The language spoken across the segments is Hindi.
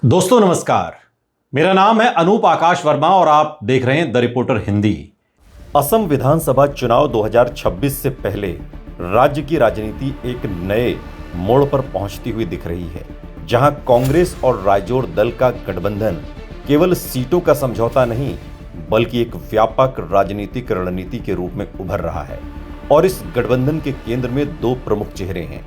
दोस्तों नमस्कार। मेरा नाम है अनूप आकाश वर्मा और आप देख रहे हैं द रिपोर्टर हिंदी। असम विधानसभा चुनाव 2026 से पहले राज्य की राजनीति एक नए मोड़ पर पहुंचती हुई दिख रही है, जहां कांग्रेस और राइजोर दल का गठबंधन केवल सीटों का समझौता नहीं बल्कि एक व्यापक राजनीतिक रणनीति के रूप में उभर रहा है। और इस गठबंधन के केंद्र में दो प्रमुख चेहरे हैं,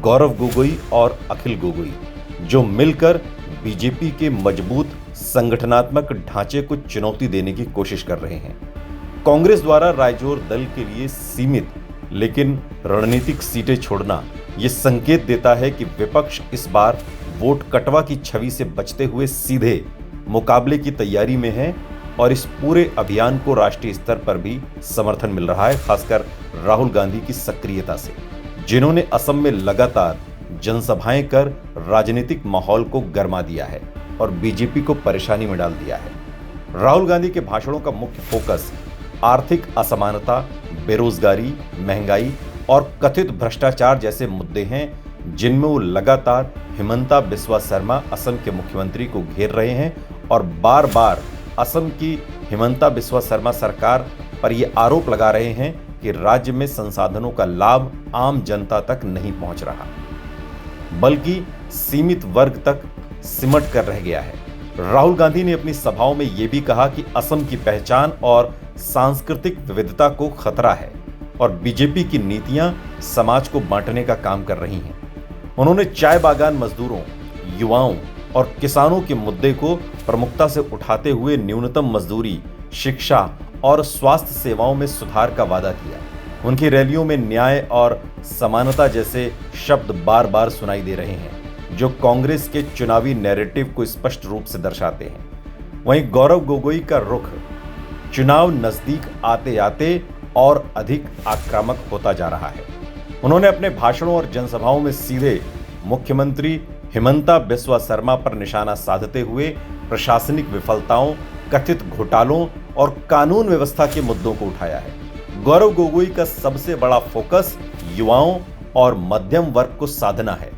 गौरव गोगोई और अखिल गोगोई, जो मिलकर बीजेपी के मजबूत संगठनात्मक ढांचे को चुनौती देने की कोशिश कर रहे हैं। कांग्रेस द्वारा राइजोर दल के लिए सीमित लेकिन रणनीतिक सीटें छोड़ना यह संकेत देता है कि विपक्ष इस बार वोट कटवा की छवि से बचते हुए सीधे मुकाबले की तैयारी में है। और इस पूरे अभियान को राष्ट्रीय स्तर पर भी समर्थन मिल रहा है, खासकर राहुल गांधी की सक्रियता से, जिन्होंने असम में लगातार जनसभाएं कर राजनीतिक माहौल को गरमा दिया है और बीजेपी को परेशानी में डाल दिया है। राहुल गांधी के भाषणों का मुख्य फोकस आर्थिक असमानता, बेरोजगारी, महंगाई और कथित भ्रष्टाचार जैसे मुद्दे हैं, जिनमें वो लगातार हिमंता बिस्वा शर्मा असम के मुख्यमंत्री को घेर रहे हैं और बार बार असम की हिमंता बिस्वा शर्मा सरकार पर यह आरोप लगा रहे हैं कि राज्य में संसाधनों का लाभ आम जनता तक नहीं पहुंच रहा बल्कि सीमित वर्ग तक सिमट कर रह गया है। राहुल गांधी ने अपनी सभाओं में यह भी कहा कि असम की पहचान और सांस्कृतिक विविधता को खतरा है और बीजेपी की नीतियां समाज को बांटने का काम कर रही हैं। उन्होंने चाय बागान मजदूरों, युवाओं और किसानों के मुद्दे को प्रमुखता से उठाते हुए न्यूनतम मजदूरी, शिक्षा और स्वास्थ्य सेवाओं में सुधार का वादा किया। उनकी रैलियों में न्याय और समानता जैसे शब्द बार बार सुनाई दे रहे हैं, जो कांग्रेस के चुनावी नैरेटिव को स्पष्ट रूप से दर्शाते हैं। वहीं गौरव गोगोई का रुख चुनाव नजदीक आते आते और अधिक आक्रामक होता जा रहा है। उन्होंने अपने भाषणों और जनसभाओं में सीधे मुख्यमंत्री हिमंता बिस्वा शर्मा पर निशाना साधते हुए प्रशासनिक विफलताओं, कथित घोटालों और कानून व्यवस्था के मुद्दों को उठाया है। गौरव गोगोई का सबसे बड़ा फोकस युवाओं और मध्यम वर्ग को साधना है।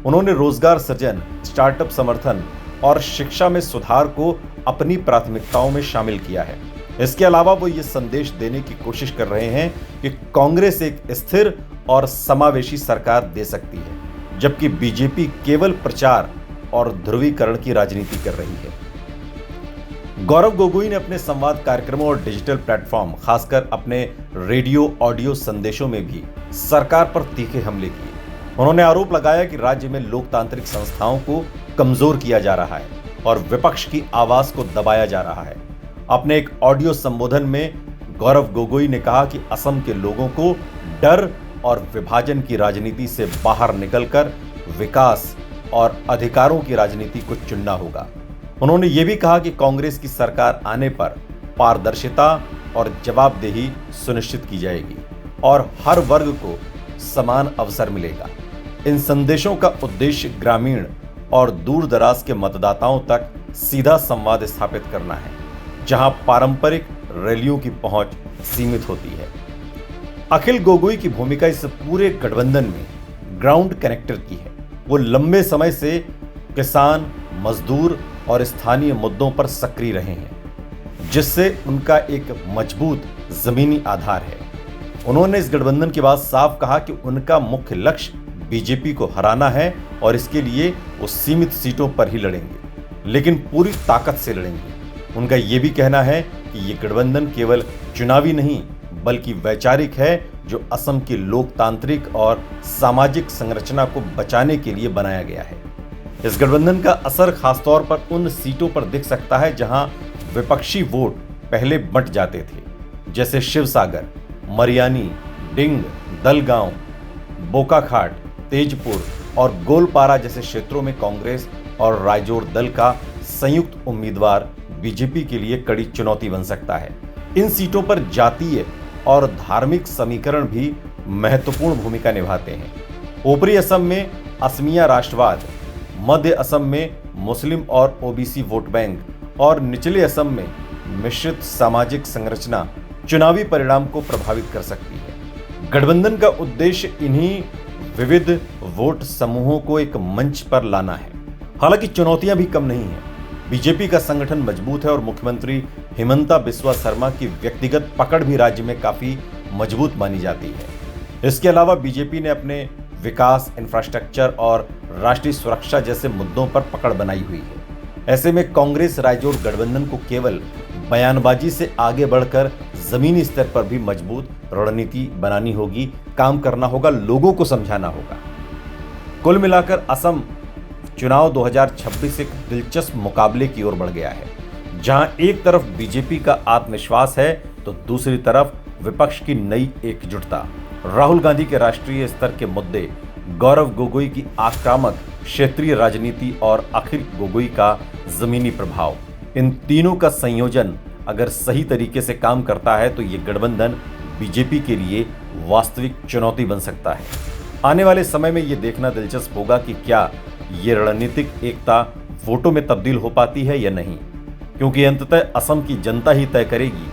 उन्होंने रोजगार सृजन, स्टार्टअप समर्थन और शिक्षा में सुधार को अपनी प्राथमिकताओं में शामिल किया है। इसके अलावा वो ये संदेश देने की कोशिश कर रहे हैं कि कांग्रेस एक स्थिर और समावेशी सरकार दे सकती है, जबकि बीजेपी केवल प्रचार और ध्रुवीकरण की राजनीति कर रही है। गौरव गोगोई ने अपने संवाद कार्यक्रमों और डिजिटल प्लेटफॉर्म, खासकर अपने रेडियो ऑडियो संदेशों में भी सरकार पर तीखे हमले किए। उन्होंने आरोप लगाया कि राज्य में लोकतांत्रिक संस्थाओं को कमजोर किया जा रहा है और विपक्ष की आवाज को दबाया जा रहा है। अपने एक ऑडियो संबोधन में गौरव गोगोई ने कहा कि असम के लोगों को डर और विभाजन की राजनीति से बाहर निकलकर विकास और अधिकारों की राजनीति को चुनना होगा। उन्होंने ये भी कहा कि कांग्रेस की सरकार आने पर पारदर्शिता और जवाबदेही सुनिश्चित की जाएगी और हर वर्ग को समान अवसर मिलेगा। इन संदेशों का उद्देश्य ग्रामीण और दूर दराज के मतदाताओं तक सीधा संवाद स्थापित करना है, जहां पारंपरिक रैलियों की पहुंच सीमित होती है। अखिल गोगोई की भूमिका इस पूरे गठबंधन में ग्राउंड कनेक्टर की है। वो लंबे समय से किसान, मजदूर और स्थानीय मुद्दों पर सक्रिय रहे हैं, जिससे उनका एक मजबूत जमीनी आधार है। उन्होंने इस गठबंधन के बाद साफ कहा कि उनका मुख्य लक्ष्य बीजेपी को हराना है और इसके लिए वो सीमित सीटों पर ही लड़ेंगे, लेकिन पूरी ताकत से लड़ेंगे। उनका ये भी कहना है कि ये गठबंधन केवल चुनावी नहीं बल्कि वैचारिक है, जो असम की लोकतांत्रिक और सामाजिक संरचना को बचाने के लिए बनाया गया है। इस गठबंधन का असर खासतौर पर उन सीटों पर दिख सकता है जहां विपक्षी वोट पहले बंट जाते थे, जैसे शिवसागर, मरियानी, डिंग, दलगांव, बोकाखाट, तेजपुर और गोलपारा जैसे क्षेत्रों में कांग्रेस और राइजोर दल का संयुक्त उम्मीदवार बीजेपी के लिए कड़ी चुनौती बन सकता है। इन सीटों पर जातीय और धार्मिक समीकरण भी महत्वपूर्ण भूमिका निभाते हैं। ऊपरी असम में असमिया राष्ट्रवाद, मध्य असम में मुस्लिम और ओबीसी वोट बैंक और निचले असम में मिश्रित सामाजिक संरचना चुनावी परिणाम को प्रभावित कर सकती है। गठबंधन का उद्देश्य इन्हीं विविध वोट समूहों को एक मंच पर लाना है हालांकि चुनौतियां भी कम नहीं हैं। बीजेपी का संगठन मजबूत है और मुख्यमंत्री हिमंता बिस्वा शर्मा की व्यक्तिगत पकड़ भी राज्य में काफी मजबूत मानी जाती है। इसके अलावा बीजेपी ने अपने विकास, इंफ्रास्ट्रक्चर और राष्ट्रीय सुरक्षा जैसे मुद्दों पर पकड़ बनाई हुई है। ऐसे में कांग्रेस राइजोर गठबंधन को केवल बयानबाजी से आगे बढ़कर जमीनी स्तर पर भी मजबूत रणनीति बनानी होगी, काम करना होगा, लोगों को समझाना होगा। कुल मिलाकर असम चुनाव 2026 एक दिलचस्प मुकाबले की ओर बढ़ गया है, जहां एक तरफ बीजेपी का आत्मविश्वास है तो दूसरी तरफ विपक्ष की नई एकजुटता। राहुल गांधी के राष्ट्रीय स्तर के मुद्दे, गौरव गोगोई की आक्रामक क्षेत्रीय राजनीति और अखिल गोगोई का जमीनी प्रभाव, इन तीनों का संयोजन अगर सही तरीके से काम करता है तो ये गठबंधन बीजेपी के लिए वास्तविक चुनौती बन सकता है। आने वाले समय में ये देखना दिलचस्प होगा कि क्या ये रणनीतिक एकता वोटों में तब्दील हो पाती है या नहीं, क्योंकि अंततः असम की जनता ही तय करेगी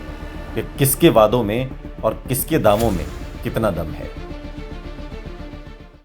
कि किसके वादों में और किसके दामों में कितना दम है।